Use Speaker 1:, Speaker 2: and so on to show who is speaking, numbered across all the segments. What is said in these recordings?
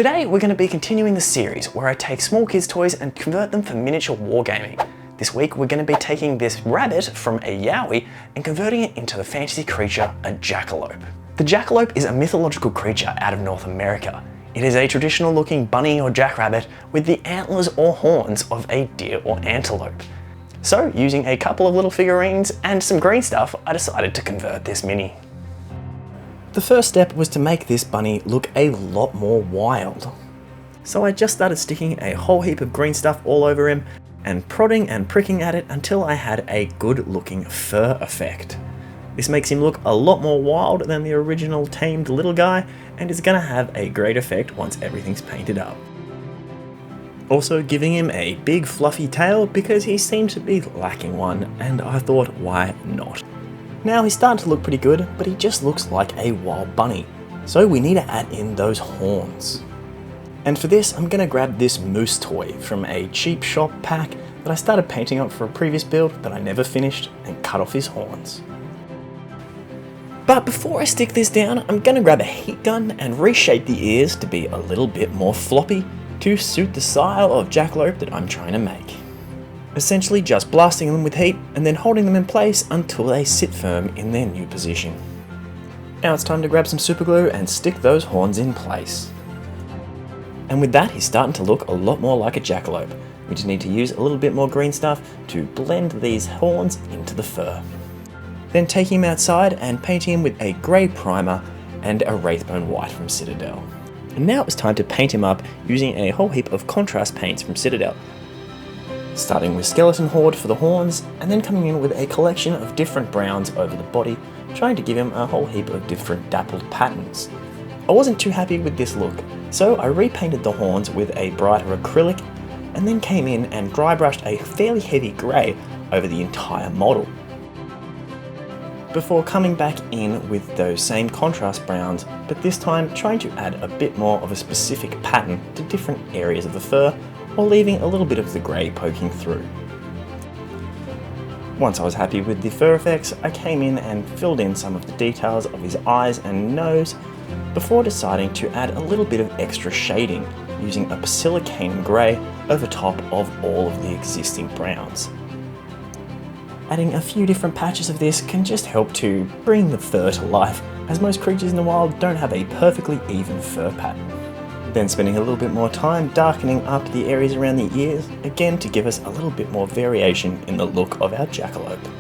Speaker 1: Today we're going to be continuing the series where I take small kids' toys and convert them for miniature wargaming. This week we're going to be taking this rabbit from a yowie and converting it into the fantasy creature, a jackalope. The jackalope is a mythological creature out of North America. It is a traditional looking bunny or jackrabbit with the antlers or horns of a deer or antelope. So using a couple of little figurines and some green stuff, I decided to convert this mini. The first step was to make this bunny look a lot more wild. So I just started sticking a whole heap of green stuff all over him and prodding and pricking at it until I had a good looking fur effect. This makes him look a lot more wild than the original tamed little guy and is going to have a great effect once everything's painted up. Also giving him a big fluffy tail because he seemed to be lacking one, and I thought, why not? Now he's starting to look pretty good, but he just looks like a wild bunny. So we need to add in those horns. And for this, I'm going to grab this moose toy from a cheap shop pack that I started painting up for a previous build that I never finished, and cut off his horns. But before I stick this down, I'm going to grab a heat gun and reshape the ears to be a little bit more floppy to suit the style of jackalope that I'm trying to make. Essentially just blasting them with heat and then holding them in place until they sit firm in their new position. Now it's time to grab some super glue and stick those horns in place. And with that, he's starting to look a lot more like a jackalope. We just need to use a little bit more green stuff to blend these horns into the fur. Then taking him outside and painting him with a grey primer and a Wraithbone white from Citadel. And now it's time to paint him up using a whole heap of contrast paints from Citadel. Starting with Skeleton Horde for the horns, and then coming in with a collection of different browns over the body, trying to give him a whole heap of different dappled patterns. I wasn't too happy with this look, so I repainted the horns with a brighter acrylic, and then came in and dry brushed a fairly heavy grey over the entire model. Before coming back in with those same contrast browns, but this time trying to add a bit more of a specific pattern to different areas of the fur, while leaving a little bit of the grey poking through. Once I was happy with the fur effects, I came in and filled in some of the details of his eyes and nose before deciding to add a little bit of extra shading using a Basilicanum grey over top of all of the existing browns. Adding a few different patches of this can just help to bring the fur to life, as most creatures in the wild don't have a perfectly even fur pattern. Then spending a little bit more time darkening up the areas around the ears, again to give us a little bit more variation in the look of our jackalope.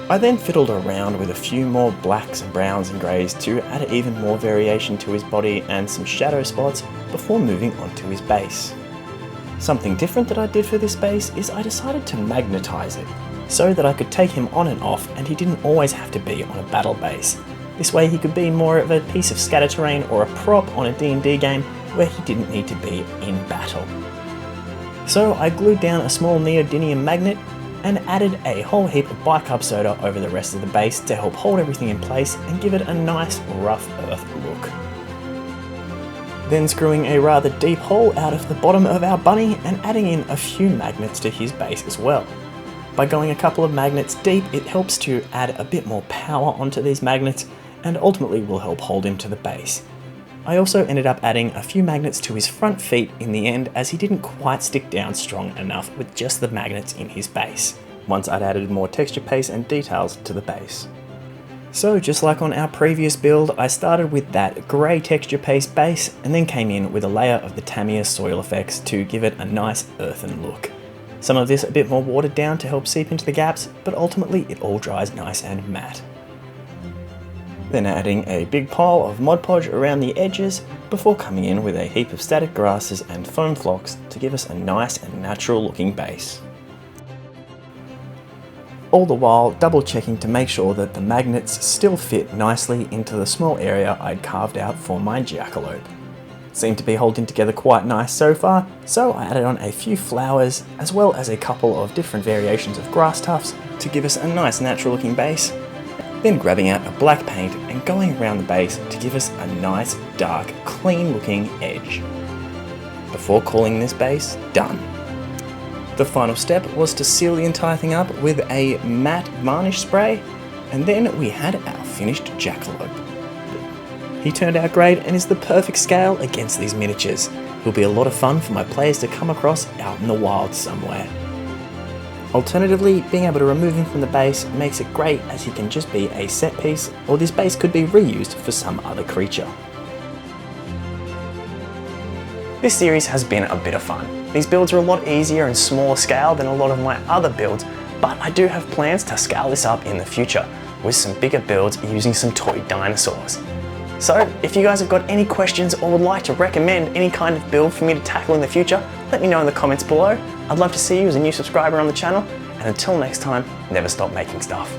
Speaker 1: I then fiddled around with a few more blacks and browns and greys to add even more variation to his body and some shadow spots before moving on to his base. Something different that I did for this base is I decided to magnetize it, so that I could take him on and off and he didn't always have to be on a battle base. This way he could be more of a piece of scatter terrain or a prop on a D&D game where he didn't need to be in battle. So I glued down a small neodymium magnet and added a whole heap of Bicarb Soda over the rest of the base to help hold everything in place and give it a nice rough earth look. Then screwing a rather deep hole out of the bottom of our bunny and adding in a few magnets to his base as well. By going a couple of magnets deep, it helps to add a bit more power onto these magnets and ultimately will help hold him to the base. I also ended up adding a few magnets to his front feet in the end, as he didn't quite stick down strong enough with just the magnets in his base, once I'd added more texture paste and details to the base. So just like on our previous build, I started with that grey texture paste base and then came in with a layer of the Tamiya soil effects to give it a nice earthen look. Some of this a bit more watered down to help seep into the gaps, but ultimately it all dries nice and matte. Then adding a big pile of Mod Podge around the edges before coming in with a heap of static grasses and foam flocks to give us a nice and natural looking base. All the while double checking to make sure that the magnets still fit nicely into the small area I'd carved out for my jackalope. Seemed to be holding together quite nice so far, so I added on a few flowers as well as a couple of different variations of grass tufts to give us a nice natural looking base. Then grabbing out a black paint and going around the base to give us a nice dark clean looking edge. Before calling this base done. The final step was to seal the entire thing up with a matte varnish spray, and then we had our finished jackalope. He turned out great and is the perfect scale against these miniatures. He'll be a lot of fun for my players to come across out in the wild somewhere. Alternatively, being able to remove him from the base makes it great, as he can just be a set piece, or this base could be reused for some other creature. This series has been a bit of fun. These builds are a lot easier and smaller scale than a lot of my other builds, but I do have plans to scale this up in the future with some bigger builds using some toy dinosaurs. So if you guys have got any questions or would like to recommend any kind of build for me to tackle in the future, let me know in the comments below. I'd love to see you as a new subscriber on the channel, and until next time, never stop making stuff.